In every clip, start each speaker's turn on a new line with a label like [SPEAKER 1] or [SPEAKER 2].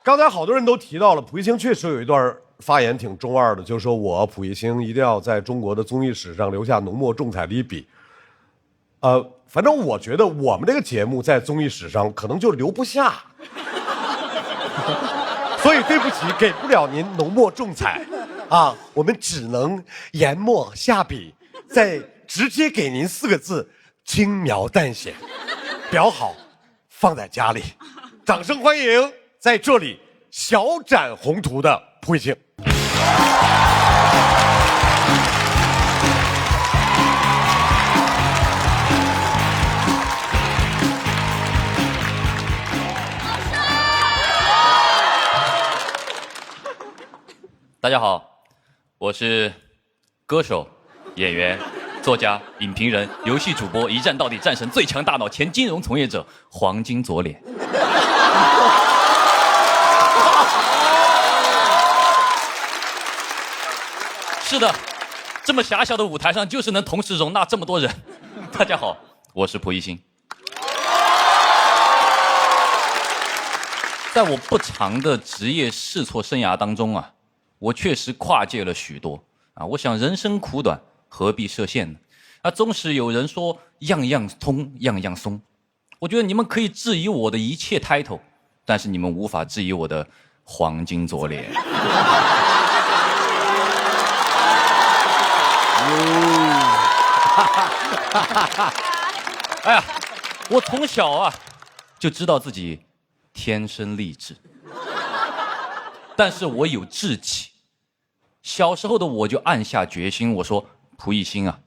[SPEAKER 1] 刚才好多人都提到了，蒲熠星确实有一段发言挺中二的，就说我蒲熠星一定要在中国的综艺史上留下浓墨重彩的一笔。反正我觉得我们这个节目在综艺史上可能就留不下，所以对不起，给不了您浓墨重彩啊，我们只能研墨下笔，再直接给您4个字：轻描淡写。裱好，放在家里。掌声欢迎在这里小展宏图的蒲熠星。
[SPEAKER 2] 大家好，我是歌手、演员、作家、影评人、游戏主播，一战到底战神最强大脑前金融从业者黄金左脸。是的，这么狭小的舞台上，就是能同时容纳这么多人。大家好，我是蒲熠星。在我不长的职业试错生涯当中啊，我确实跨界了许多啊。我想人生苦短，何必设限呢？啊，总是有人说样样通，样样松。我觉得你们可以质疑我的一切 title， 但是你们无法质疑我的黄金左脸。哎呀，我从小啊就知道自己天生丽质，但是我有志气。小时候的我就暗下决心，我说蒲熠星啊，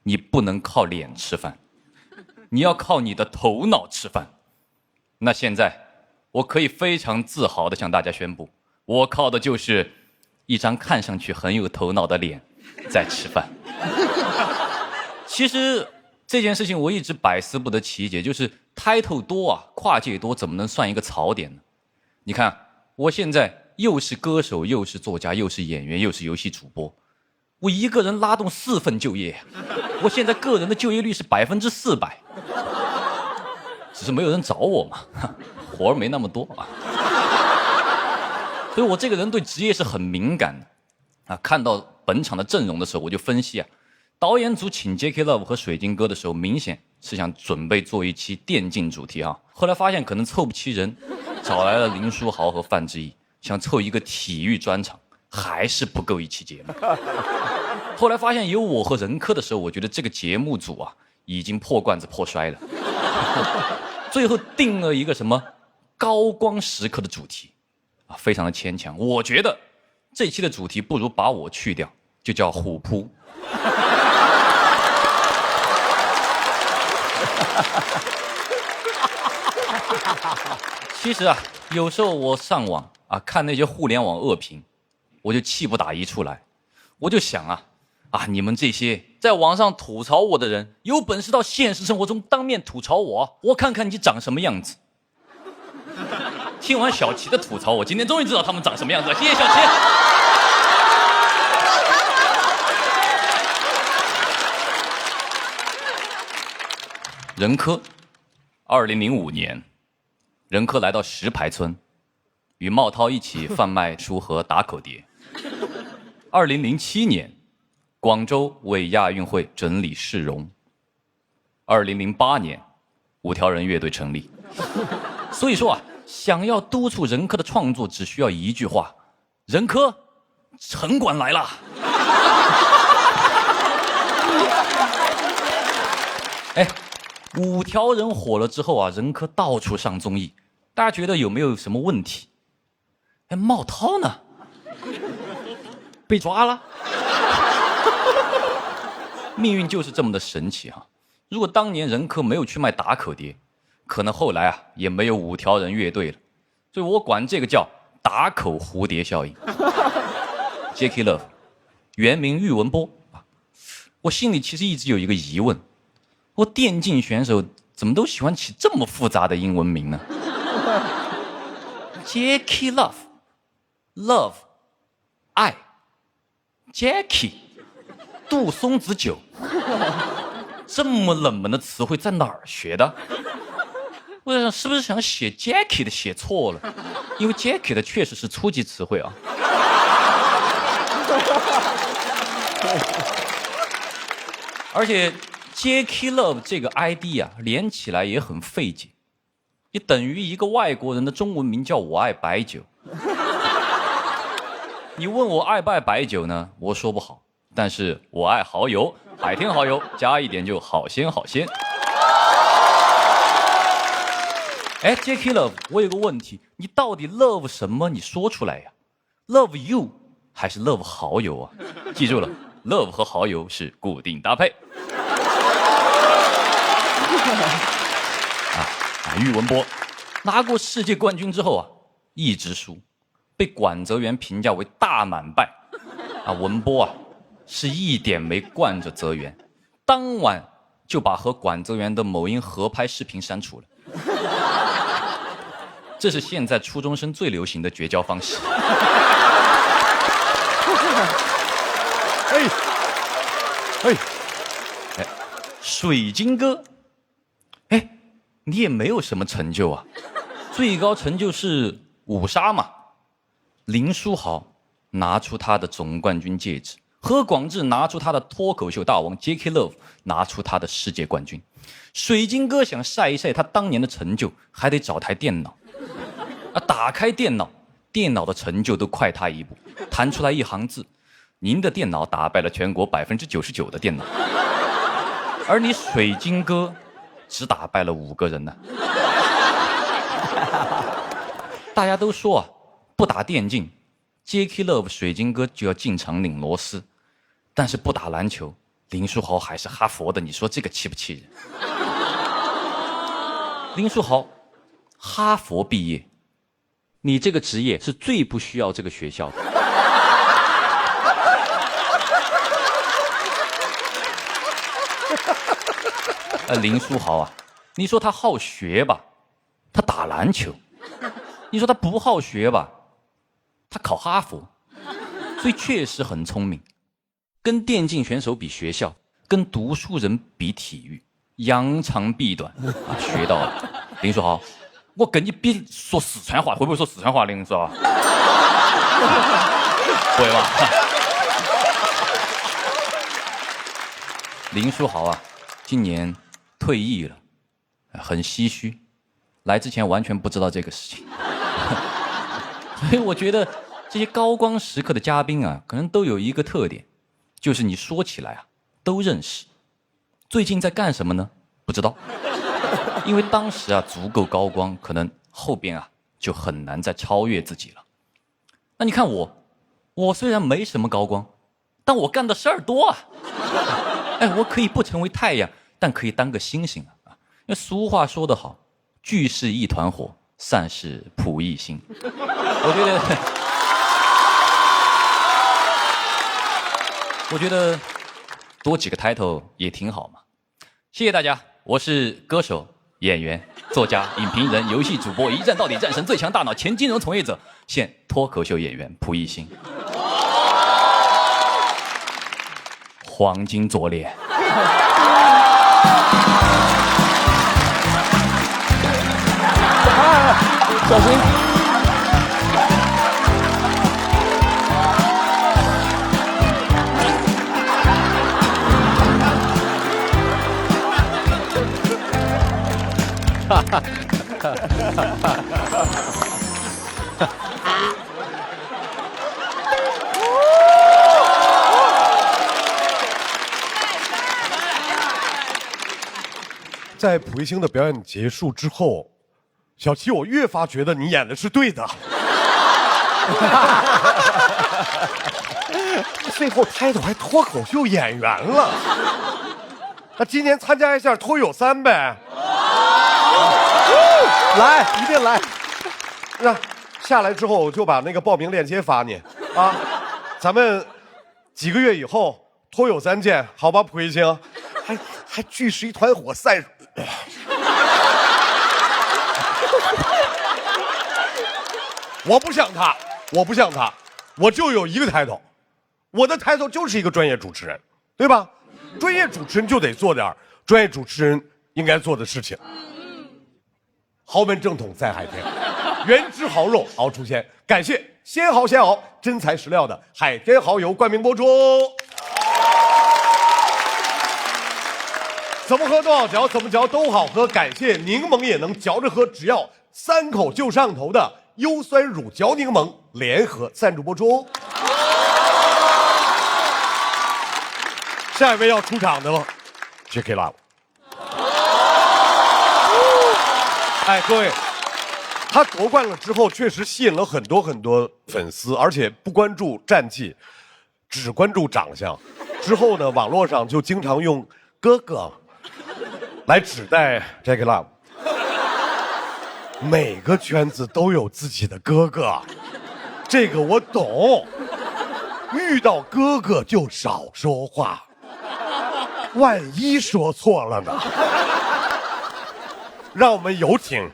[SPEAKER 2] 你不能靠脸吃饭，你要靠你的头脑吃饭。那现在我可以非常自豪地向大家宣布，我靠的就是一张看上去很有头脑的脸在吃饭。其实这件事情我一直百思不得其解，就是 title 多啊，跨界多，怎么能算一个槽点呢？你看我现在又是歌手，又是作家，又是演员，又是游戏主播，我一个人拉动4份就业，我现在个人的就业率是400%，只是没有人找我嘛，活儿没那么多啊。所以我这个人对职业是很敏感的啊。看到本场的阵容的时候，我就分析啊，导演组请 J.K. Love 和水晶哥的时候，明显是想准备做一期电竞主题啊。后来发现可能凑不齐人，找来了林书豪和范志毅，想凑一个体育专场，还是不够一期节目。后来发现有我和任科的时候，我觉得这个节目组啊已经破罐子破摔了。最后定了一个什么高光时刻的主题啊，非常的牵强。我觉得这期的主题不如把我去掉，就叫虎扑。其实啊，有时候我上网啊看那些互联网恶评，我就气不打一处来。我就想啊，你们这些在网上吐槽我的人，有本事到现实生活中当面吐槽我，我看看你长什么样子。听完小齐的吐槽，我今天终于知道他们长什么样子了。谢谢小齐。任科，2005年，任科来到石牌村，与茂涛一起贩卖书和打口碟。2007年，广州为亚运会整理市容。2008年，五条人乐队成立。所以说啊，想要督促任科的创作，只需要一句话：任科，城管来了。哎，五条人火了之后啊，任科到处上综艺，大家觉得有没有什么问题？哎，茂涛呢？被抓了。命运就是这么的神奇啊！如果当年任科没有去卖打口碟，可能后来啊也没有五条人乐队了。所以我管这个叫打口蝴蝶效应。J.K. Love， 原名喻文波。我心里其实一直有一个疑问，我电竞选手怎么都喜欢起这么复杂的英文名呢？ J.K. Love 爱 Jackie 杜松子酒，这么冷门的词汇在哪儿学的？我在想是不是想写 Jackie 的写错了，因为 Jackie 的确实是初级词汇啊。而且 Jackie Love 这个 ID 啊，连起来也很费解，也等于一个外国人的中文名叫我爱白酒。你问我爱不爱白酒呢？我说不好，但是我爱蚝油，海天蚝油加一点就好鲜好鲜。哎 ，Jackie Love， 我有个问题，你到底 love 什么？你说出来呀。Love you 还是 love 蚝油啊？记住了 ，love 和蚝油是固定搭配。喻文波拿过世界冠军之后啊，一直输，被管泽元评价为大满败。文波啊，是一点没惯着泽元，当晚就把和管泽元的某音合拍视频删除了。这是现在初中生最流行的绝交方式。水晶哥，你也没有什么成就啊，最高成就是5杀嘛。林书豪拿出他的总冠军戒指，何广智拿出他的脱口秀大王 Jackie Love 拿出他的世界冠军。水晶哥想晒一晒他当年的成就，还得找台电脑。打开电脑的成就都快他一步，弹出来一行字：您的电脑打败了全国99%的电脑。而你水晶哥只打败了5个人呢。大家都说啊，不打电竞 ，Jackie Love 水晶哥就要进场拧螺丝，但是不打篮球，林书豪还是哈佛的，你说这个气不气人？林书豪，哈佛毕业，你这个职业是最不需要这个学校的。林书豪啊，你说他好学吧，他打篮球；你说他不好学吧，他考哈佛。所以确实很聪明，跟电竞选手比学校，跟读书人比体育，扬长避短啊，学到了。林书豪，我跟你比说四川话，会不会说四川话？林书豪，会吧？林书豪啊，今年退役了，很唏嘘，来之前完全不知道这个事情。所以我觉得这些高光时刻的嘉宾啊，可能都有一个特点，就是你说起来啊都认识。最近在干什么呢？不知道，因为当时啊足够高光，可能后边啊就很难再超越自己了。那你看我虽然没什么高光，但我干的事儿多啊。我可以不成为太阳，但可以当个星星啊！因为俗话说得好，聚是一团火，散是扑一星。我觉得多几个 title 也挺好嘛。谢谢大家，我是歌手、演员、作家、影评人、游戏主播，一战到底战神最强大脑，前金融从业者，现脱口秀演员扑一星。黄金左脸。
[SPEAKER 3] 小心！哈哈哈哈哈！
[SPEAKER 1] 在蒲一星的表演结束之后，小七，我越发觉得你演的是对的。最后title还脱口秀演员了，那今年参加一下脱友3呗。
[SPEAKER 3] 来，一定来。
[SPEAKER 1] 那下来之后我就把那个报名链接发你啊，咱们几个月以后脱友3见，好吧？蒲一星，还聚是一团火，散。我不像他，我就有一个抬头，我的抬头就是一个专业主持人，对吧？专业主持人就得做点专业主持人应该做的事情。豪门正统在海天，原汁豪肉熬出鲜。感谢鲜蚝鲜熬真材实料的海天蚝油冠名播出。怎么喝多少嚼，怎么嚼都好喝。感谢柠檬也能嚼着喝，只要3口就上头的优酸乳嚼柠檬联合赞助播出。下一位要出场的 J.K. Love。哎，各位，他夺冠了之后，确实吸引了很多粉丝，而且不关注战绩，只关注长相。之后呢，网络上就经常用哥哥来指代 J.K. Love。每个圈子都有自己的哥哥，这个我懂。遇到哥哥就少说话，万一说错了呢？让我们有请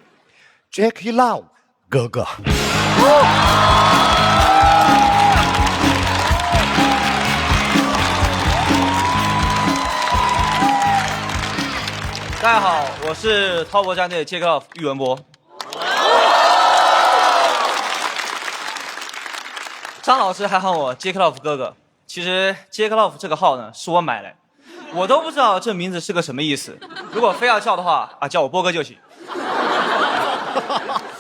[SPEAKER 1] J.K. Love 哥哥。
[SPEAKER 4] 大家好，我是滔博战队 J.K. Love 喻文博。张老师还喊我 J.K. Love 哥哥，其实 J.K. Love 这个号呢是我买来，我都不知道这名字是个什么意思。如果非要叫的话啊，叫我波哥就行。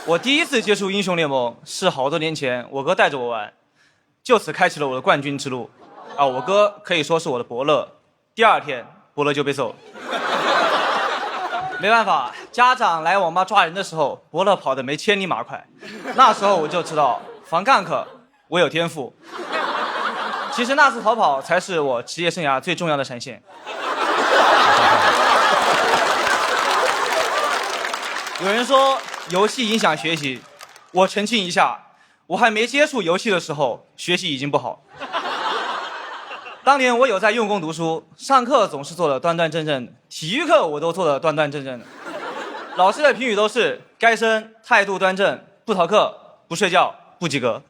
[SPEAKER 4] 我第一次接触英雄联盟是好多年前，我哥带着我玩，就此开启了我的冠军之路。啊，我哥可以说是我的伯乐。第2天，伯乐就被揍了。没办法，家长来网吧抓人的时候，伯乐跑得没千里马快。那时候我就知道，防 gank 我有天赋。其实那次逃跑才是我职业生涯最重要的闪现。有人说游戏影响学习，我澄清一下，我还没接触游戏的时候，学习已经不好。当年我有在用功读书，上课总是做的端端正正的，体育课我都做的端端正正的。老师的评语都是该生态度端正，不逃课，不睡觉，不及格。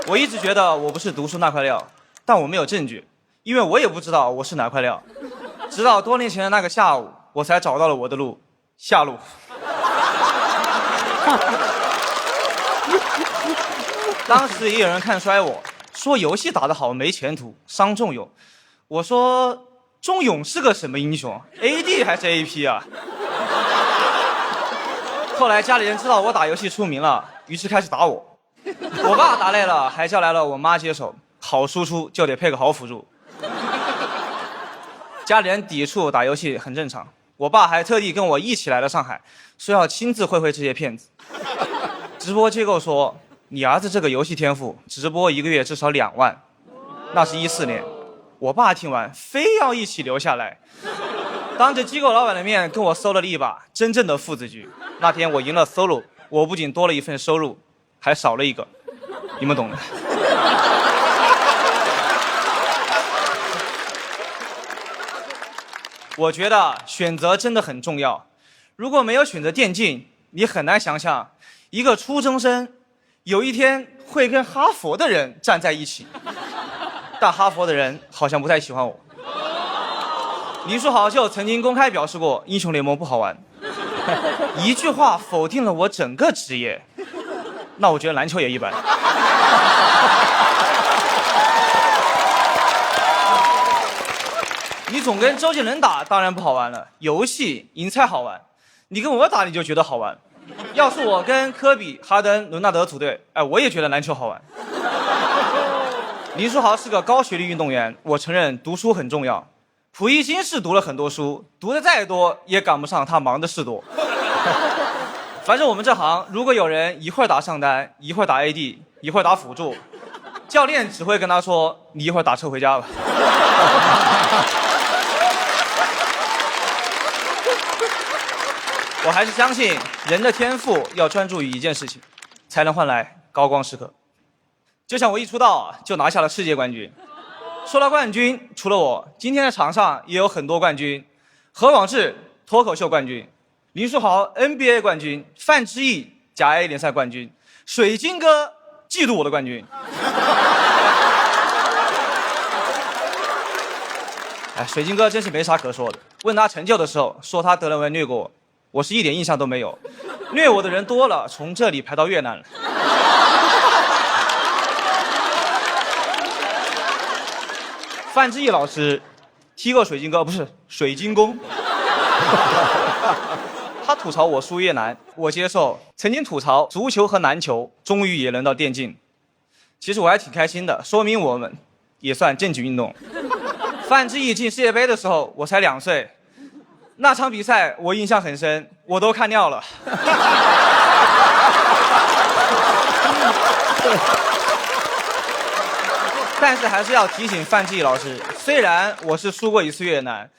[SPEAKER 4] 我一直觉得我不是读书那块料，但我没有证据，因为我也不知道我是哪块料。直到多年前的那个下午，我才找到了我的路，下路。当时也有人看衰我，说游戏打得好没前途，伤仲永。我说仲永是个什么英雄 ，AD 还是 AP 啊？后来家里人知道我打游戏出名了，于是开始打我。我爸打累了，还叫来了我妈接手。好输出就得配个好辅助。家里人抵触打游戏很正常，我爸还特地跟我一起来了上海，说要亲自会这些骗子。直播机构说，你儿子这个游戏天赋，直播1个月至少2万。那是14年，我爸听完非要一起留下来，当着机构老板的面跟我搜了一把真正的父子局。那天我赢了 solo， 我不仅多了一份收入，还少了一个，你们懂的。我觉得选择真的很重要，如果没有选择电竞，你很难想象一个初中生有一天会跟哈佛的人站在一起。但哈佛的人好像不太喜欢我。林书豪就曾经公开表示过英雄联盟不好玩，一句话否定了我整个职业。那我觉得篮球也一般。你总跟周杰伦打当然不好玩了，游戏赢才好玩。你跟我打你就觉得好玩。要是我跟科比、哈登、伦纳德组队，哎，我也觉得篮球好玩。林书豪是个高学历运动员，我承认读书很重要。溥仪新是读了很多书，读的再多也赶不上他忙的事多。反正我们这行，如果有人一会儿打上单，一会儿打 AD， 一会儿打辅助，教练只会跟他说：“你一会儿打车回家吧。”我还是相信人的天赋要专注于一件事情，才能换来高光时刻。就像我一出道就拿下了世界冠军。说到冠军，除了我，今天的场上也有很多冠军：何广智脱口秀冠军，林书豪 NBA 冠军，范志毅甲 A 联赛冠军，水晶哥嫉妒我的冠军。哎，水晶哥真是没啥可说的。问他成就的时候，说他德文虐过我，我是一点印象都没有。虐我的人多了，从这里排到越南了。范志毅老师踢过水晶哥，不是水晶宫。他吐槽我输越南，我接受。曾经吐槽足球和篮球，终于也轮到电竞。其实我还挺开心的，说明我们也算正经运动。范志毅进世界杯的时候，我才2岁，那场比赛我印象很深，我都看尿了。但是还是要提醒范志毅老师，虽然我是输过1次越南，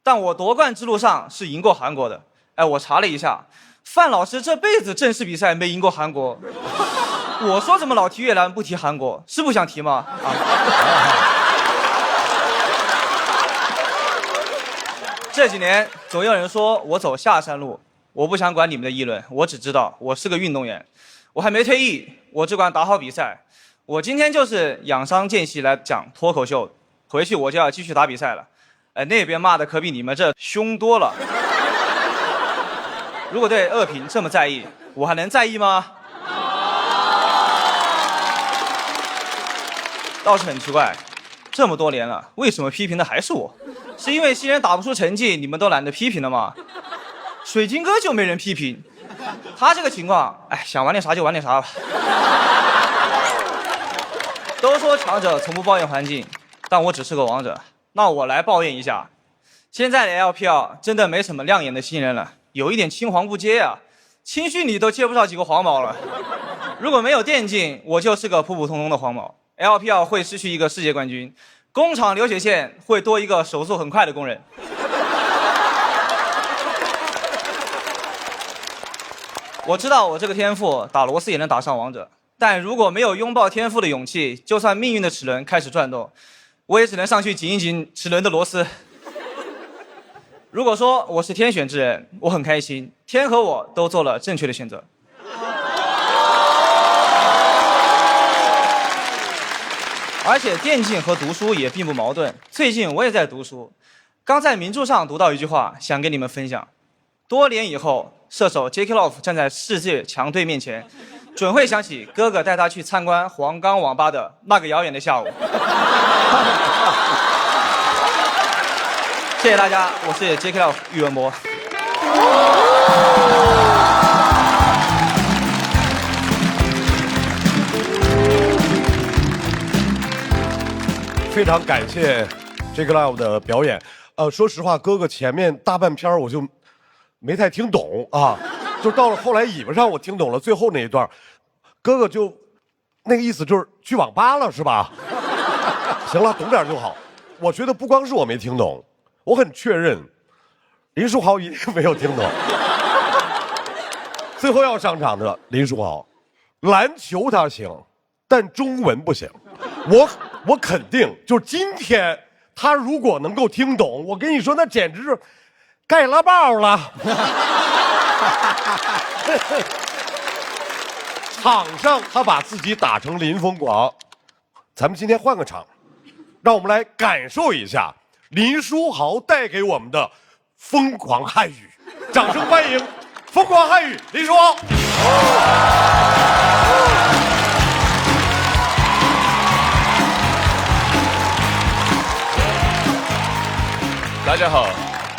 [SPEAKER 4] 但我夺冠之路上是赢过韩国的。哎，我查了一下，范老师这辈子正式比赛没赢过韩国。我说怎么老提越南不提韩国，是不想提吗？这几年总有人说我走下山路，我不想管你们的议论，我只知道我是个运动员，我还没退役，我只管打好比赛。我今天就是养伤间隙来讲脱口秀，回去我就要继续打比赛了。那边骂的可比你们这凶多了。如果对恶评这么在意，我还能在意吗？倒是很奇怪，这么多年了，为什么批评的还是我？是因为新人打不出成绩，你们都懒得批评了吗？水晶哥就没人批评，他这个情况，哎，想玩点啥就玩点啥吧。都说强者从不抱怨环境，但我只是个王者，那我来抱怨一下。现在的 LPL 真的没什么亮眼的新人了，有一点青黄不接啊，青训里都接不上几个黄毛了。如果没有电竞，我就是个普普通通的黄毛。LPL 会失去一个世界冠军，工厂流血线会多一个手速很快的工人。我知道我这个天赋打螺丝也能打上王者，但如果没有拥抱天赋的勇气，就算命运的齿轮开始转动，我也只能上去紧一紧齿轮的螺丝。如果说我是天选之人，我很开心，天和我都做了正确的选择。而且电竞和读书也并不矛盾，最近我也在读书，刚在名著上读到一句话，想跟你们分享。多年以后，射手 J.K. Love 站在世界强队面前，准会想起哥哥带他去参观黄冈网吧的那个遥远的下午。谢谢大家，我是 J.K. Love 喻文博。
[SPEAKER 1] 非常感谢 J.K. Love 的表演。说实话，哥哥前面大半篇我就没太听懂啊，就到了后来尾巴上我听懂了最后那一段，哥哥就那个意思就是去网吧了是吧？行了，懂点就好。我觉得不光是我没听懂，我很确认林书豪一定没有听懂。最后要上场的林书豪，篮球他行，但中文不行。我肯定，就是今天他如果能够听懂，我跟你说，那简直是盖了爆了。场上他把自己打成林疯狂，咱们今天换个场，让我们来感受一下林书豪带给我们的疯狂汉语。掌声欢迎疯狂汉语林书豪。
[SPEAKER 5] 大家好，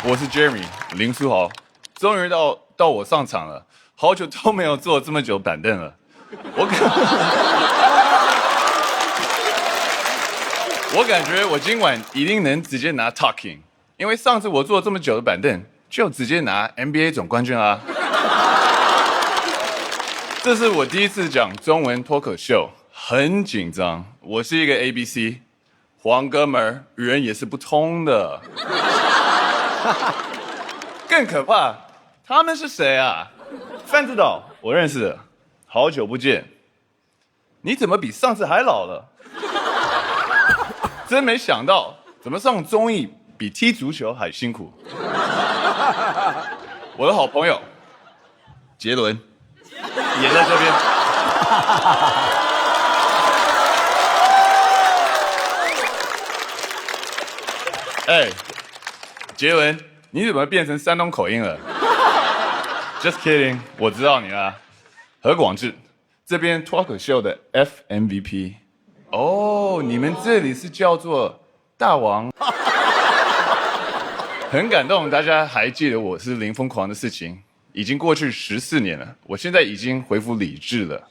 [SPEAKER 5] 我是 Jeremy 林书豪，终于到我上场了，好久都没有坐这么久板凳了。我感觉我今晚一定能直接拿 Talking， 因为上次我坐这么久的板凳，就直接拿 NBA 总冠军啊。这是我第一次讲中文脱口秀，很紧张。我是一个 ABC， 黄哥们儿语言也是不通的。更可怕，他们是谁啊？范指导，我认识，好久不见。你怎么比上次还老了？真没想到，怎么上综艺比踢足球还辛苦。我的好朋友杰伦也在这边。哎，杰伦，你怎么变成山东口音了 ？Just kidding， 我知道你啦。何广智，这边脱口秀的 FMVP。哦，你们这里是叫做大王。很感动，大家还记得我是林疯狂的事情，已经过去14年了，我现在已经恢复理智了。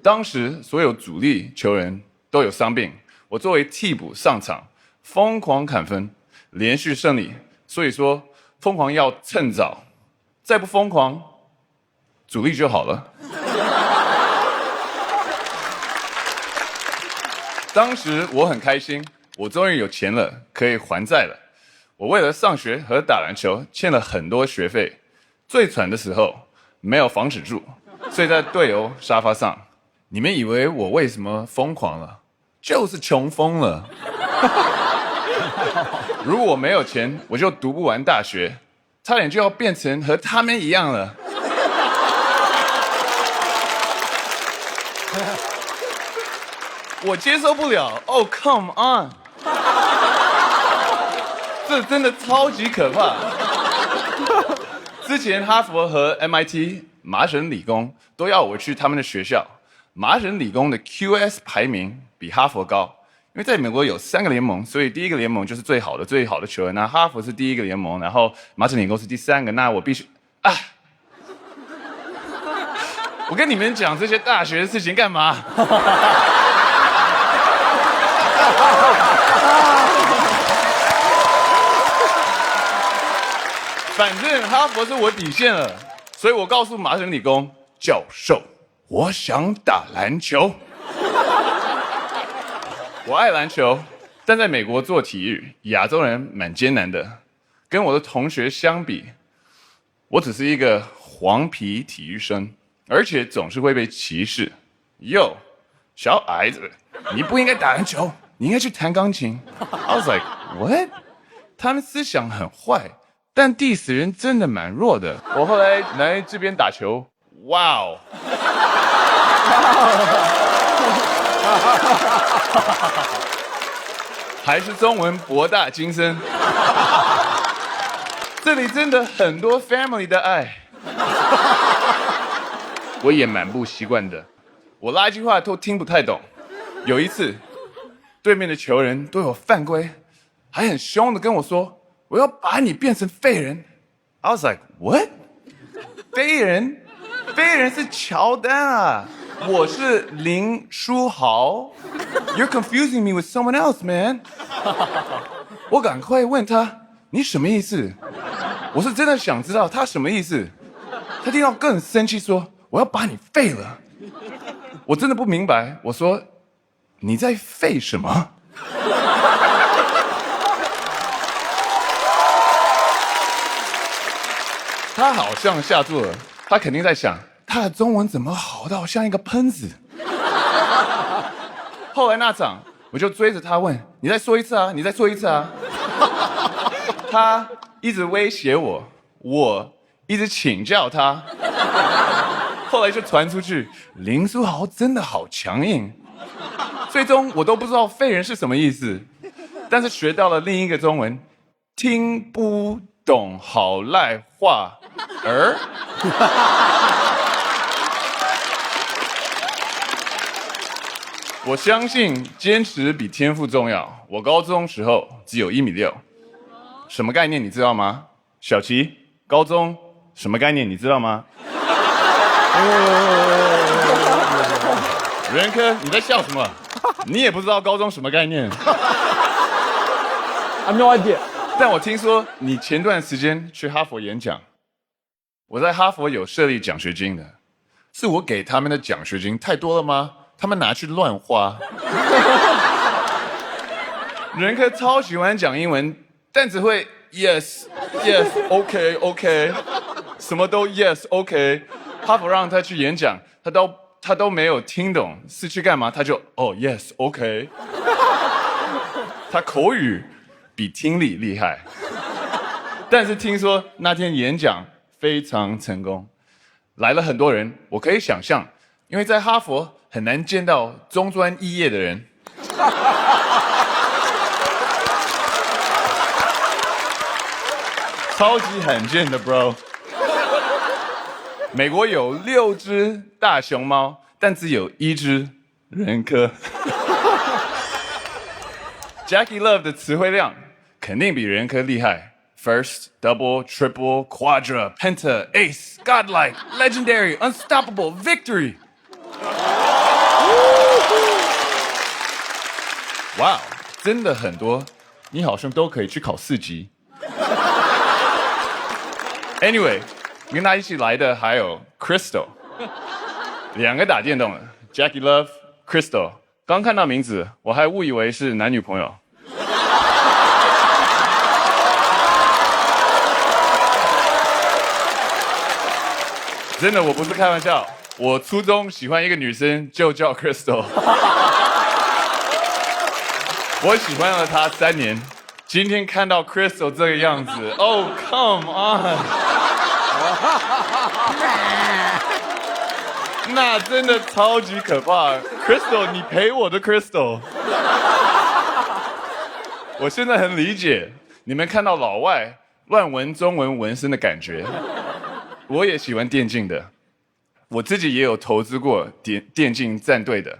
[SPEAKER 5] 当时所有主力球员都有伤病，我作为替补上场，疯狂砍分，连续胜利。所以说，疯狂要趁早，再不疯狂，主力就好了。当时我很开心，我终于有钱了，可以还债了。我为了上学和打篮球欠了很多学费，最惨的时候没有房子住，睡在队友沙发上。你们以为我为什么疯狂了？就是穷疯了。如果我没有钱，我就读不完大学，差点就要变成和他们一样了。我接受不了。Oh come on， 这真的超级可怕。之前哈佛和 MIT 麻省理工都要我去他们的学校，麻省理工的 QS 排名比哈佛高。因为在美国有3个联盟，所以第一个联盟就是最好的球员。那哈佛是第1个联盟，然后麻省理工是第3个。那我必须啊！我跟你们讲这些大学的事情干嘛？反正哈佛是我底线了，所以我告诉麻省理工教授，我想打篮球。我爱篮球，但在美国做体育，亚洲人蛮艰难的。跟我的同学相比，我只是一个黄皮体育生，而且总是会被歧视。哟，小矮子，你不应该打篮球，你应该去弹钢琴。I was like, what？ 他们思想很坏，但 diss 人真的蛮弱的。我后来来这边打球，哇哦！还是中文博大精深，这里真的很多 family 的爱，我也蛮不习惯的。我垃圾话都听不太懂。有一次，对面的球员对我犯规，还很凶的跟我说：“我要把你变成废人。” I was like, what？ 废人？废人是乔丹啊！我是林书豪 ，You're confusing me with someone else, man 。我赶快问他，你什么意思？我是真的想知道他什么意思。他听到更生气，说我要把你废了。我真的不明白，我说你在废什么？他好像下注了，他肯定在想。他的中文怎么好到像一个喷子？后来那场，我就追着他问：“你再说一次啊！你再说一次啊！”他一直威胁我，我一直请教他。后来就传出去，林书豪真的好强硬。最终我都不知道废人是什么意思，但是学到了另一个中文，听不懂好赖话儿。我相信坚持比天赋重要。我高中时候只有1.6米，什么概念你知道吗？小齐，高中什么概念你知道吗？仁科，你在笑什么？你也不知道高中什么概念。
[SPEAKER 3] I have no idea。
[SPEAKER 5] 但我听说你前段时间去哈佛演讲，我在哈佛有设立奖学金的，是我给他们的奖学金太多了吗？他们拿去乱花。仁科超喜欢讲英文，但只会 yes yes OK OK， 什么都 yes OK。哈佛让他去演讲，他都没有听懂是去干嘛，他就哦 yes OK。他口语比听力厉害，但是听说那天演讲非常成功，来了很多人。我可以想象，因为在哈佛很难见到中专肄业的人。超级罕见的 bro。美国有6只大熊猫，但只有1只人科。Jackie Love 的词汇量肯定比人科厉害。First, double, triple, quadra, penta, ace, godlike, legendary, unstoppable, victory. 哇，真的很多，你好像都可以去考4级。Anyway， 跟他一起来的还有 Crystal， 2个打电动的 Jackie Love、Crystal。刚看到名字，我还误以为是男女朋友。真的，我不是开玩笑。我初中喜欢一个女生，就叫 Crystal。我喜欢了她3年，今天看到 Crystal 这个样子 ，Oh come on， 那真的超级可怕。Crystal， 你陪我的 Crystal。我现在很理解你们看到老外乱纹中文纹身的感觉。我也喜欢电竞的，我自己也有投资过电竞战队的，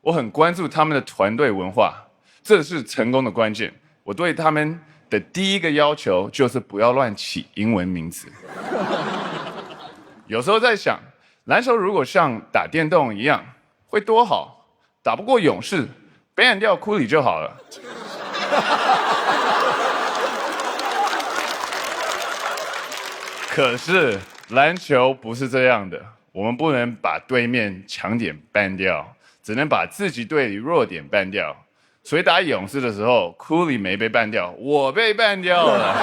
[SPEAKER 5] 我很关注他们的团队文化，这是成功的关键。我对他们的第一个要求就是不要乱起英文名字。有时候在想，篮球如果像打电动一样，会多好，打不过勇士，ban掉库里就好了。可是篮球不是这样的，我们不能把对面强点ban掉，只能把自己队里弱点ban掉。所以打勇士的时候，库里没被ban掉，我被ban掉了。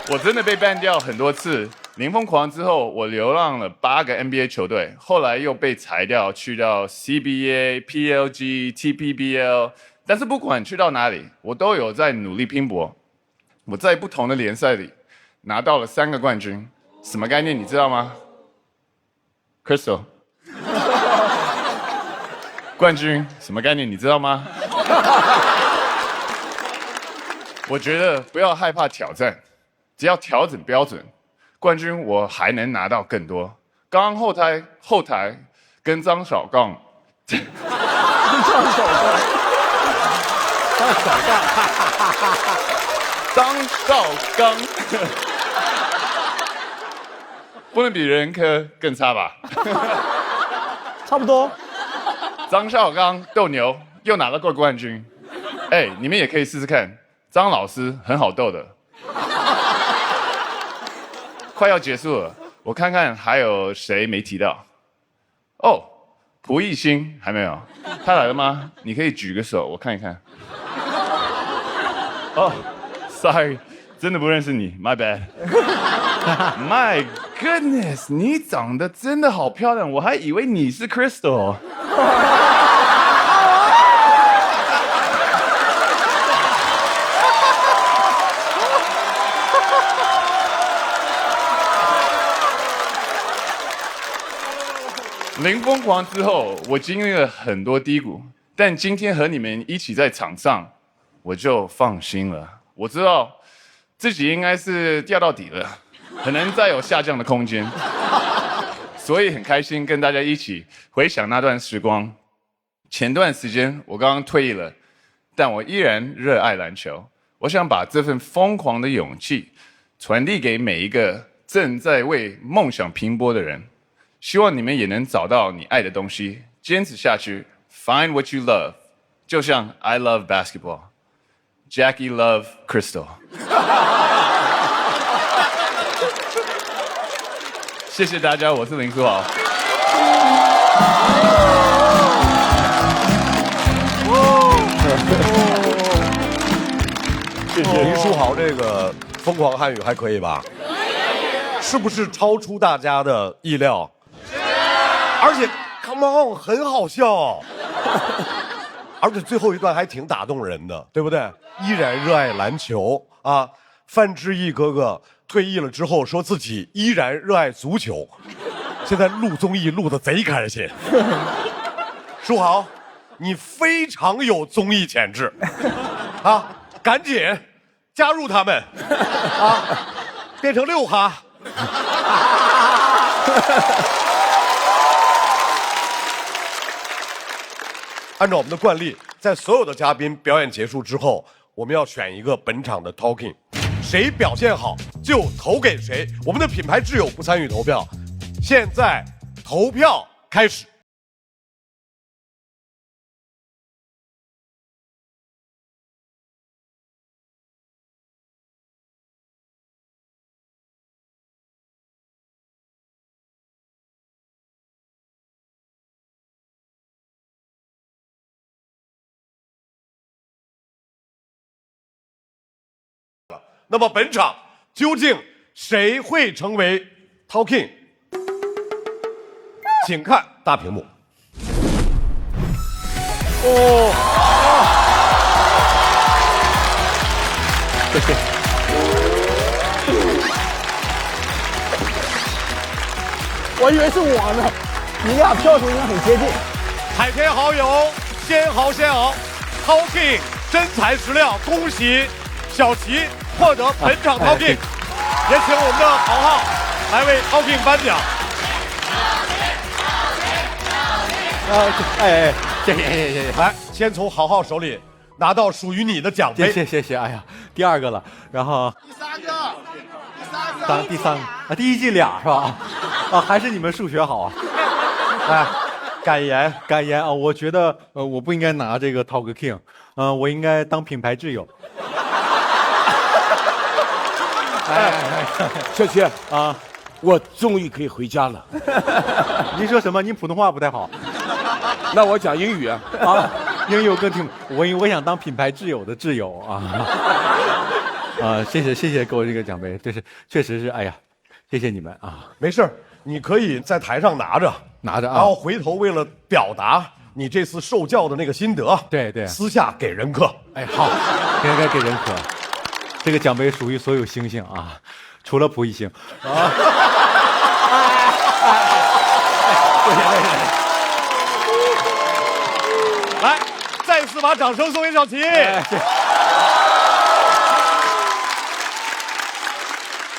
[SPEAKER 5] 我真的被ban掉很多次。零疯狂之后，我流浪了8个 NBA 球队，后来又被裁掉，去到 CBA、PLG、TPBL。但是不管去到哪里，我都有在努力拼搏。我在不同的联赛里拿到了3个冠军，什么概念你知道吗 ？Crystal， 冠军什么概念你知道吗？我觉得不要害怕挑战，只要调整标准，冠军我还能拿到更多。刚刚后台跟张小刚，张绍刚，不能比人科更差吧？
[SPEAKER 3] 差不多。
[SPEAKER 5] 张绍刚斗牛又拿了过冠军，你们也可以试试看，张老师很好斗的。快要结束了，我看看还有谁没提到。哦，蒲熠星还没有，他来了吗？你可以举个手，我看一看。哦。Sorry， 真的不认识你 ，My bad。My goodness， 你长得真的好漂亮，我还以为你是 Crystal。零疯狂之后，我经历了很多低谷，但今天和你们一起在场上，我就放心了。我知道自己应该是掉到底了，很难再有下降的空间，所以很开心跟大家一起回想那段时光。前段时间我刚刚退役了，但我依然热爱篮球。我想把这份疯狂的勇气传递给每一个正在为梦想拼搏的人。希望你们也能找到你爱的东西，坚持下去。Find what you love， 就像 I love basketball。Jackie Love Crystal， 谢谢大家，我是林书豪。
[SPEAKER 3] 谢谢
[SPEAKER 1] 林书豪这个疯狂汉语还可以吧？是不是超出大家的意料？而且 ，Come on， 很好笑。而且最后一段还挺打动人的，对不对？依然热爱篮球啊！范志毅哥哥退役了之后，说自己依然热爱足球，现在录综艺录得贼开心。书豪，你非常有综艺潜质啊！赶紧加入他们啊，变成6哈。按照我们的惯例，在所有的嘉宾表演结束之后，我们要选一个本场的 talking， 谁表现好就投给谁。我们的品牌挚友不参与投票，现在投票开始。那么本场究竟谁会成为 talking？ 请看大屏幕。
[SPEAKER 3] 谢谢。我以为是我呢，你俩票数应该很接近。
[SPEAKER 1] 海天好友，先豪先昂 talking 真材实料，恭喜小齐获得本场 talking， 也请我们的豪浩来为 talking 颁奖。
[SPEAKER 3] 谢谢，
[SPEAKER 1] 来，先从豪浩手里拿到属于你的奖杯。
[SPEAKER 3] 谢谢，哎呀，第2个了，然后第三个啊，第一季俩是吧？啊，还是你们数学好啊！
[SPEAKER 1] 哎，感言
[SPEAKER 3] 啊，我觉得我不应该拿这个 Talk King， 我应该当品牌挚友。
[SPEAKER 6] 小齐
[SPEAKER 3] 啊，
[SPEAKER 6] 我终于可以回家了。
[SPEAKER 3] 您说什么？您普通话不太好。
[SPEAKER 6] 那我讲英语啊。
[SPEAKER 3] 英语我更听，我想当品牌挚友的挚友啊。谢谢给我这个奖杯，这是确实是，哎呀，谢谢你们啊。
[SPEAKER 1] 没事，你可以在台上拿着啊，
[SPEAKER 3] 然
[SPEAKER 1] 后回头为了表达你这次受教的那个心得，
[SPEAKER 3] 对，
[SPEAKER 1] 私下给人客。
[SPEAKER 3] 哎，好，应该给人客。这个奖杯属于所有星星啊，除了蒲一星。啊，
[SPEAKER 1] 来，再次把掌声送给小齐。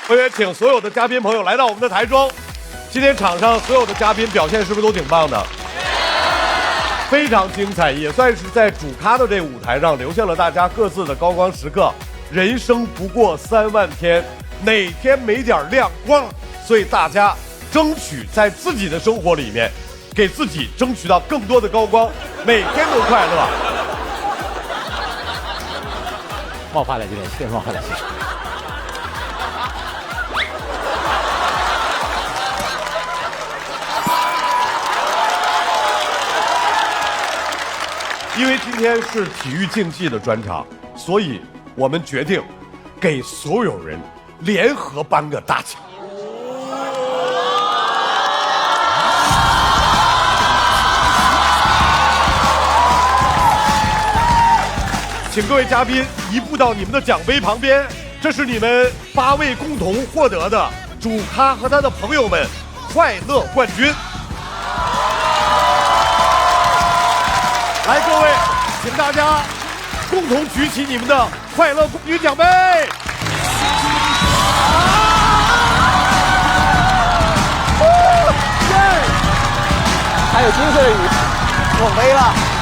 [SPEAKER 1] 我也请所有的嘉宾朋友来到我们的台中。今天场上所有的嘉宾表现是不是都挺棒的？非常精彩，也算是在主咖的这个舞台上留下了大家各自的高光时刻。人生不过3万天，哪天没点亮光？所以大家争取在自己的生活里面，给自己争取到更多的高光，每天都快乐。
[SPEAKER 3] 冒发了，今天谢谢冒发了，谢谢。
[SPEAKER 1] 因为今天是体育竞技的专场，所以我们决定给所有人联合颁个大奖。请各位嘉宾移步到你们的奖杯旁边，这是你们8位共同获得的主咖和他的朋友们快乐冠军。来，各位，请大家共同举起你们的快乐冠军奖杯。
[SPEAKER 3] 还有金色的雨，我没了。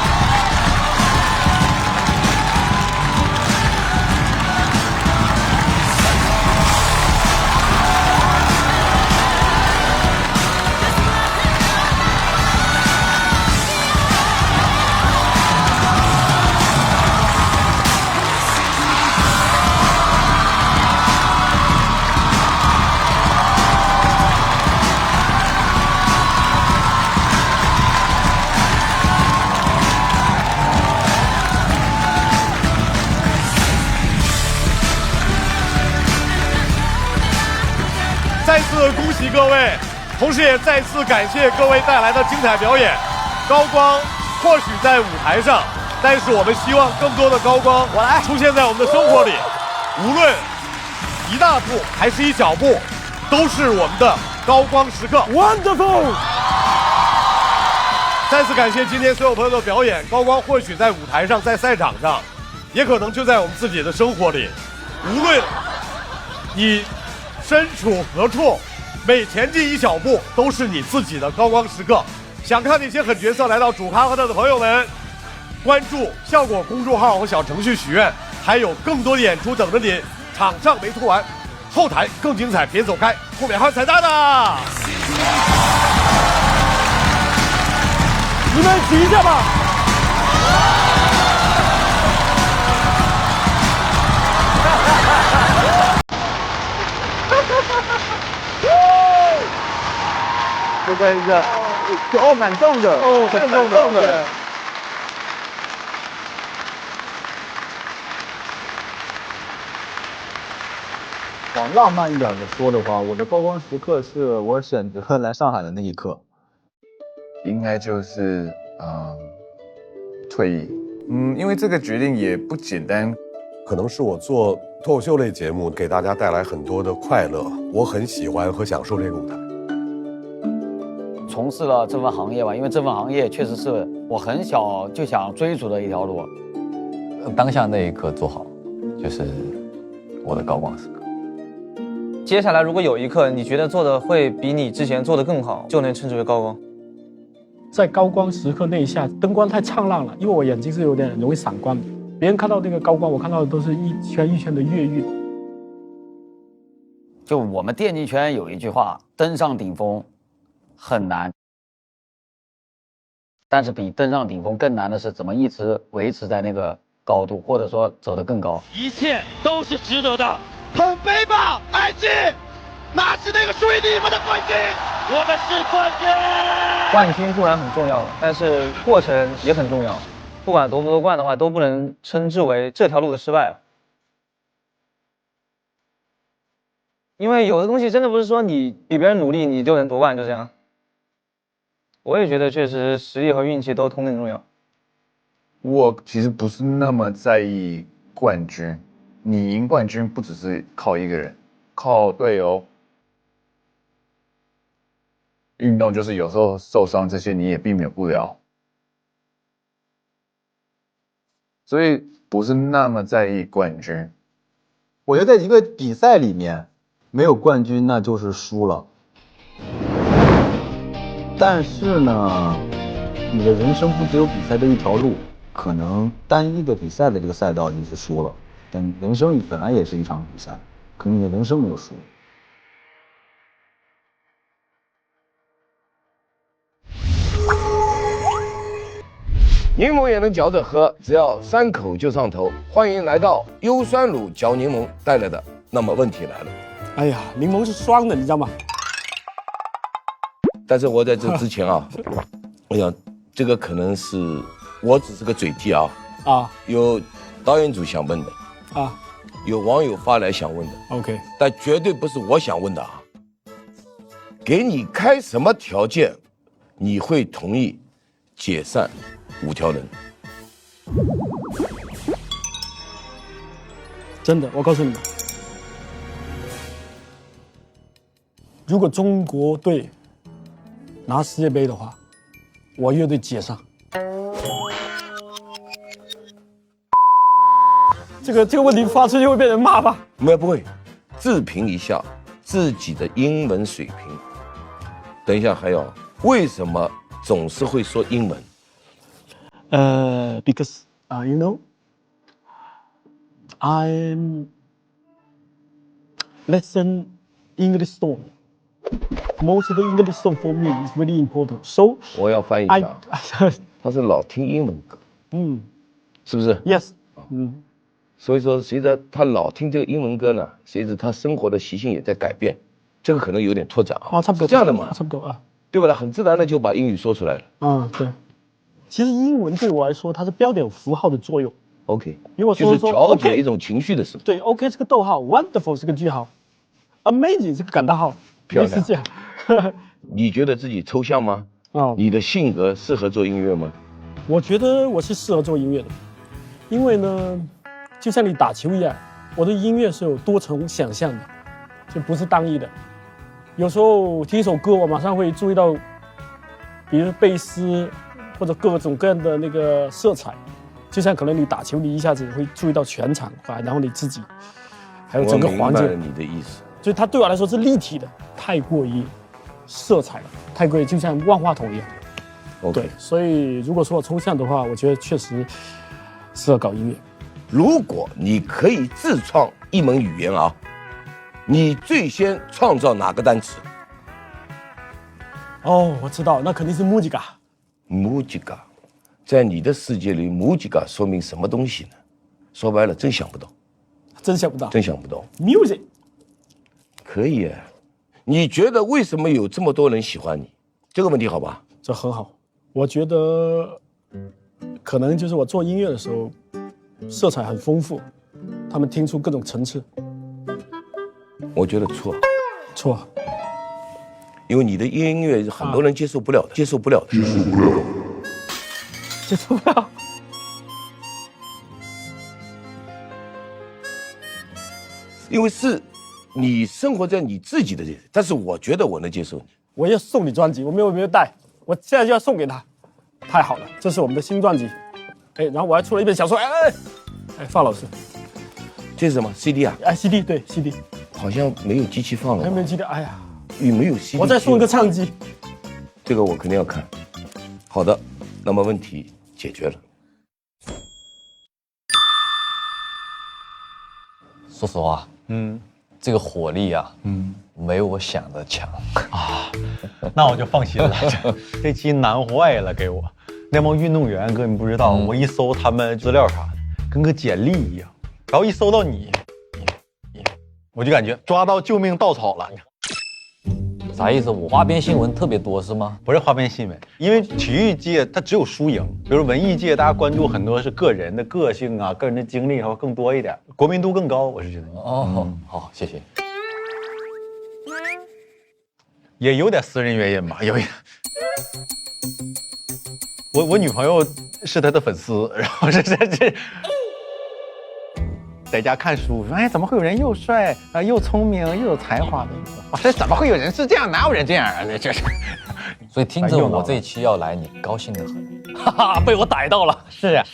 [SPEAKER 1] 再次恭喜各位，同时也再次感谢各位带来的精彩表演。高光或许在舞台上，但是我们希望更多的高光出现在我们的生活里，无论一大步还是一小步，都是我们的高光时刻。
[SPEAKER 3] Wonderful！
[SPEAKER 1] 再次感谢今天所有朋友的表演。高光或许在舞台上，在赛场上，也可能就在我们自己的生活里。无论你身处何处，每前进一小步都是你自己的高光时刻。想看那些狠角色来到主咖和他的朋友们，关注效果公众号和小程序许愿，还有更多的演出等着你。场上没拖完，后台更精彩，别走开，后面还有彩蛋呢。
[SPEAKER 7] 你们举一下吧。
[SPEAKER 8] 这个哦，蛮重的哦，很重的。往浪漫一点的说的话，我的高光时刻是我选择来上海的那一刻，
[SPEAKER 5] 应该就是退役。因为这个决定也不简单，
[SPEAKER 1] 可能是我做脱口秀类节目给大家带来很多的快乐，我很喜欢和享受这个舞台。
[SPEAKER 9] 从事了这份行业吧，因为这份行业确实是我很小就想追逐的一条路。
[SPEAKER 10] 当下那一刻做好，就是我的高光时刻。
[SPEAKER 4] 接下来如果有一刻你觉得做的会比你之前做的更好，就能称之为高光。
[SPEAKER 7] 在高光时刻那一下，灯光太灿烂了，因为我眼睛是有点容易散光的。别人看到那个高光，我看到的都是一圈一圈的月晕。
[SPEAKER 9] 就我们电竞圈有一句话，登上顶峰很难，但是比登上顶峰更难的是怎么一直维持在那个高度，或者说走得更高。
[SPEAKER 7] 一切都是值得的。很悲吧，爱情，拿起那个属于你们的冠军，我们是冠军。
[SPEAKER 4] 冠军固然很重要，但是过程也很重要。不管夺不夺冠的话，都不能称之为这条路的失败。因为有的东西真的不是说你比别人努力你就能夺冠，就这样。我也觉得确实实力和运气都同等重要。
[SPEAKER 5] 我其实不是那么在意冠军，你赢冠军不只是靠一个人，靠队友。运动就是有时候受伤这些你也避免不了，所以不是那么在意冠军。
[SPEAKER 8] 我觉得在一个比赛里面没有冠军那就是输了。但是呢，你的人生不只有比赛这一条路，可能单一个比赛的这个赛道你是输了，但人生本来也是一场比赛，可能你的人生没有输。
[SPEAKER 6] 柠檬也能嚼着喝，只要3口就上头。欢迎来到优酸乳嚼柠檬带来的。那么问题来了，
[SPEAKER 7] 哎呀，柠檬是酸的，你知道吗？
[SPEAKER 6] 但是我在这之前啊，我想这个可能是我只是个嘴替啊。有导演组想问的有网友发来想问的
[SPEAKER 7] OK，
[SPEAKER 6] 但绝对不是我想问的啊。给你开什么条件，你会同意解散5条人？
[SPEAKER 7] 真的，我告诉你们，如果中国队拿世界杯的话，我乐队解散。这个问题发出去会被人骂吧？
[SPEAKER 6] 不会，自评一下自己的英文水平。等一下，还有为什么总是会说英文
[SPEAKER 7] ？Because you know, I'm listen English song. Most of the English song for me is really important. So
[SPEAKER 6] 我要翻译一下，他是老听英文歌，是不是
[SPEAKER 7] ？Yes，
[SPEAKER 6] 所以说随着他老听这个英文歌呢，随着他生活的习性也在改变，这个可能有点拓展啊。
[SPEAKER 7] 差不多
[SPEAKER 6] 这样的嘛，
[SPEAKER 7] 差不多啊，
[SPEAKER 6] 对吧？他很自然的就把英语说出来了。
[SPEAKER 7] 对。其实英文对我来说，它是标点符号的作用。
[SPEAKER 6] OK，
[SPEAKER 7] 如果
[SPEAKER 6] 就是调节
[SPEAKER 7] OK，
[SPEAKER 6] 一种情绪的时候。
[SPEAKER 7] 对 ，OK 是个逗号 ，Wonderful 是个句号 ，Amazing 是个感叹号，
[SPEAKER 6] 漂亮
[SPEAKER 7] 是这样。
[SPEAKER 6] 你觉得自己抽象吗？你的性格适合做音乐吗？
[SPEAKER 7] 我觉得我是适合做音乐的，因为呢，就像你打球一样，我的音乐是有多重想象的，就不是单一的。有时候听一首歌，我马上会注意到，比如贝斯或者各种各样的那个色彩，就像可能你打球，你一下子会注意到全场，然后你自己，还有整个环境。
[SPEAKER 6] 我明白了你的意思。
[SPEAKER 7] 所以它对我来说是立体的，太过于色彩了，太过于就像万花筒一样。对，所以如果说我抽象的话，我觉得确实适合搞音乐。
[SPEAKER 6] 如果你可以自创一门语言啊，你最先创造哪个单词？
[SPEAKER 7] 哦，我知道，那肯定是 musica。musica，
[SPEAKER 6] 在你的世界里 musica 说明什么东西呢？说白了，真想不到。
[SPEAKER 7] 真想不到。
[SPEAKER 6] 真想不到。
[SPEAKER 7] music。
[SPEAKER 6] 可以啊，你觉得为什么有这么多人喜欢你？这个问题好吧？
[SPEAKER 7] 这很好，我觉得可能就是我做音乐的时候，色彩很丰富，他们听出各种层次。
[SPEAKER 6] 我觉得错，
[SPEAKER 7] 错，
[SPEAKER 6] 因为你的音乐很多人接受不了的，接受不了。因为是你生活在你自己的这，但是我觉得我能接受你。
[SPEAKER 7] 我要送你专辑，我没有带，我现在就要送给他。太好了，这是我们的新专辑。哎，然后我还出了一本小说。范老师，
[SPEAKER 6] 这是什么 CD 啊
[SPEAKER 7] ？CD 对 CD，
[SPEAKER 6] 好像没有机器放了。
[SPEAKER 7] 还没有机器，哎呀，
[SPEAKER 6] 有没有 CD？
[SPEAKER 7] 我再送一个唱机。
[SPEAKER 6] 这个我肯定要看。好的，那么问题解决了。
[SPEAKER 10] 说实话，这个火力啊，没有我想的强
[SPEAKER 3] 啊。那我就放心了，这期难坏了给我。那帮运动员哥，你不知道，我一搜他们资料啥的，跟个简历一样，然后一搜到你，我就感觉抓到救命稻草了。
[SPEAKER 10] 啥意思？我花边新闻特别多是吗？
[SPEAKER 3] 不是花边新闻，因为体育界它只有输赢，比如文艺界大家关注很多是个人的个性啊、个人的经历，还会更多一点，国民度更高。我是觉得
[SPEAKER 10] 好，谢谢。
[SPEAKER 3] 也有点私人原因吧，有一。我女朋友是他的粉丝，然后这在家看书，说哎，怎么会有人又帅啊，又聪明又有才华的？哇，这怎么会有人是这样？哪有人这样啊？这是。
[SPEAKER 10] 所以听着我这一期要来，你高兴得很，哈哈，被我逮到了。
[SPEAKER 3] 是呀。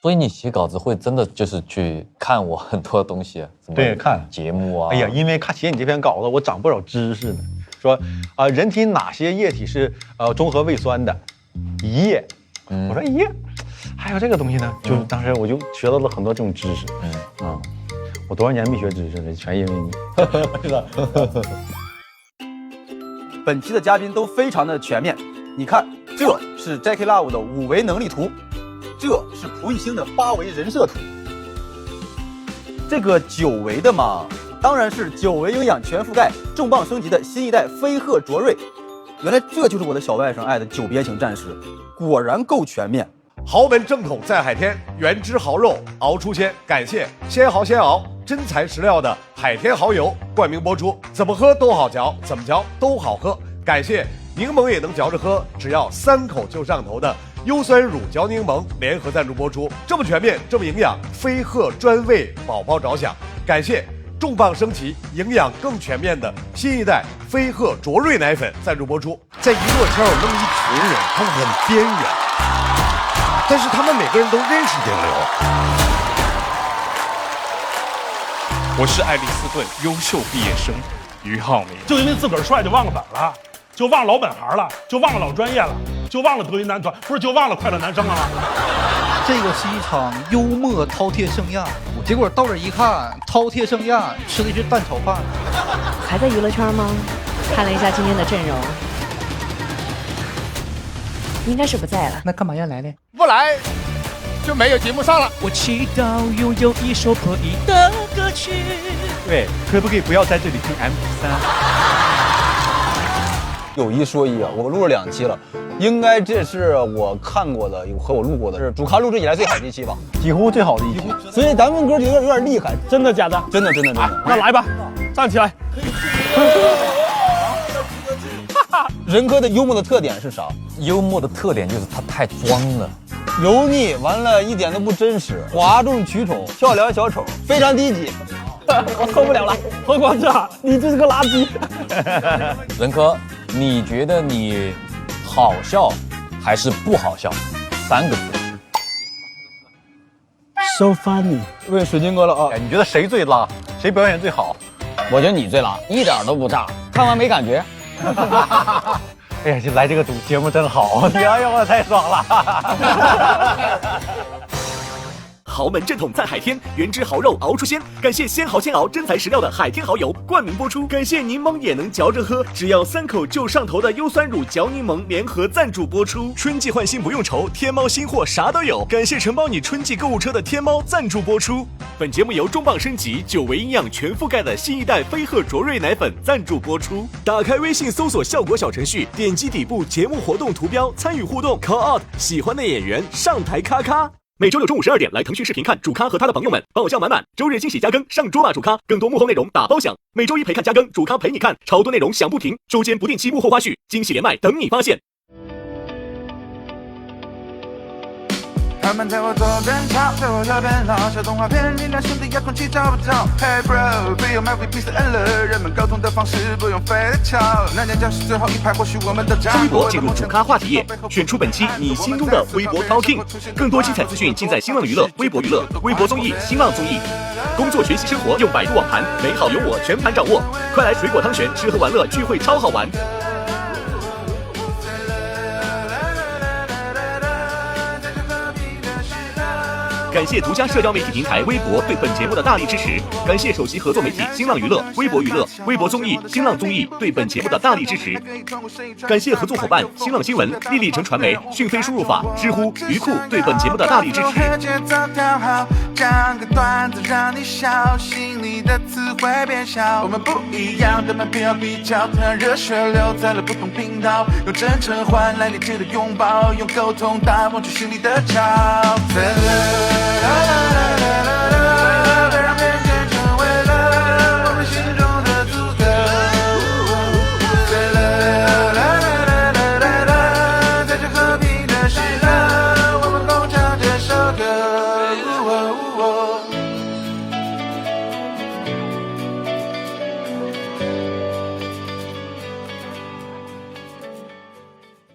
[SPEAKER 10] 所以你写稿子会真的就是去看我很多东西，
[SPEAKER 3] 对，看
[SPEAKER 10] 节目啊。
[SPEAKER 3] 哎呀，因为写你这篇稿子，我长不少知识呢。说人体哪些液体是中和胃酸的？胰液。我说胰液，还有这个东西呢？就当时我就学到了很多这种知识。我多少年没学知识了，全因为你。是的。
[SPEAKER 11] 本期的嘉宾都非常的全面，你看，这是 Jackie Love 的5维能力图，这是蒲熠星的8维人设图，这个9维的嘛，当然是9维营养全覆盖、重磅升级的新一代飞鹤卓瑞。原来这就是我的小外甥爱的9边形战士，果然够全面。
[SPEAKER 1] 豪门正统在海天，原汁豪肉熬出鲜。感谢鲜豪鲜熬真材实料的海天蚝油冠名播出，怎么喝都好嚼，怎么嚼都好喝。感谢柠檬也能嚼着喝，只要3口就上头的优酸乳嚼柠檬联合赞助播出，这么全面，这么营养，飞鹤专为宝宝着想。感谢重磅升级、营养更全面的新一代飞鹤卓瑞奶粉赞助播出。在娱乐圈有那么一群人，他们很边缘，但是他们每个人都认识顶流。
[SPEAKER 12] 我是爱丽斯顿优秀毕业生于浩明，
[SPEAKER 13] 就因为自个儿帅就忘了本了，就忘老本行了，就忘了老专业了，就忘了德云男团，不是就忘了快乐男生了吗？
[SPEAKER 14] 这个是一场幽默饕餮盛宴，结果到这一看，饕餮盛宴吃的是蛋炒饭。
[SPEAKER 15] 还在娱乐圈吗？看了一下今天的阵容，应该是不在了。
[SPEAKER 14] 那干嘛要来呢？
[SPEAKER 12] 不来就没有节目上了。
[SPEAKER 14] 我祈祷拥有一首可以的歌曲。
[SPEAKER 3] 对，可不可以不要在这里听 MP3？
[SPEAKER 11] 有一说一啊，我录了2期了，应该这是我看过的和我录过的是主咖录制以来最好的一期吧，
[SPEAKER 3] 几乎最好的一期。
[SPEAKER 11] 所以咱们哥有点厉害，
[SPEAKER 7] 真的假的？
[SPEAKER 11] 真的。
[SPEAKER 7] 那来吧，站起来。
[SPEAKER 11] 任哥的幽默的特点是啥？
[SPEAKER 10] 幽默的特点就是他太装了，
[SPEAKER 11] 油腻，完了一点都不真实，哗众取宠，跳梁小丑，非常低级。
[SPEAKER 7] 我受不了了，何广志，你就是个垃圾。
[SPEAKER 10] 任科，你觉得你好笑还是不好笑？3个字。
[SPEAKER 7] So funny。
[SPEAKER 11] 问水晶哥了啊，
[SPEAKER 3] 你觉得谁最拉？谁表演最好？
[SPEAKER 9] 我觉得你最拉，一点都不炸，看完没感觉。
[SPEAKER 3] 哎呀，就来这个节目真好，哎呀，我太爽了。
[SPEAKER 16] 豪门正统在海天，原汁豪肉熬出鲜。感谢鲜蚝鲜熬真材实料的海天蚝油冠名播出。感谢柠檬也能嚼着喝，只要3口就上头的优酸乳嚼柠檬联合赞助播出。春季换新不用愁，天猫新货啥都有。感谢承包你春季购物车的天猫赞助播出。本节目由重磅升级久维营养全覆盖的新一代飞鹤卓瑞奶粉赞助播出。打开微信搜索效果小程序，点击底部节目活动图标参与互动 ，call out 喜欢的演员上台咔咔。每周六中午12点来腾讯视频看主咖和他的朋友们，爆笑满满。周日惊喜加更，上桌吧主咖，更多幕后内容打包享。每周一陪看加更，主咖陪你看，超多内容响不停。周间不定期幕后花絮，惊喜连麦等你发现。
[SPEAKER 17] 他们在我左边吵，在我右边闹，小动画片里那兄弟遥控器找不着。Hey bro， 不用买 VPC N 了，人们沟通的方式不用非得吵。那间教室最后一排，或许我们都找。
[SPEAKER 16] 微博进入主咖话题页，选出本期你心中的微博 Talking， 更多精彩资讯尽在新浪娱乐、微博娱乐、微博综艺、新浪综艺。工作、学习、生活用百度网盘，美好有我全盘掌握。快来水果汤泉，吃喝玩乐聚会超好玩。感谢独家社交媒体平台微博对本节目的大力支持，感谢首席合作媒体新浪娱乐、微博娱乐、微博综艺、新浪综艺对本节目的大力支持，感谢合作伙伴新浪新闻、立立成传媒、讯飞输入法、知乎、鱼库对本节目的大力支持。
[SPEAKER 17] 讲个段子让你笑，心里的词汇变小。我们不一样，但没必要比较，让热血留在了不同频道，用真诚换来理智的拥抱，用沟通打破去心里的吵。别让偏见成为了我们心中的阻隔。在这和平的时刻，我们共唱这首歌。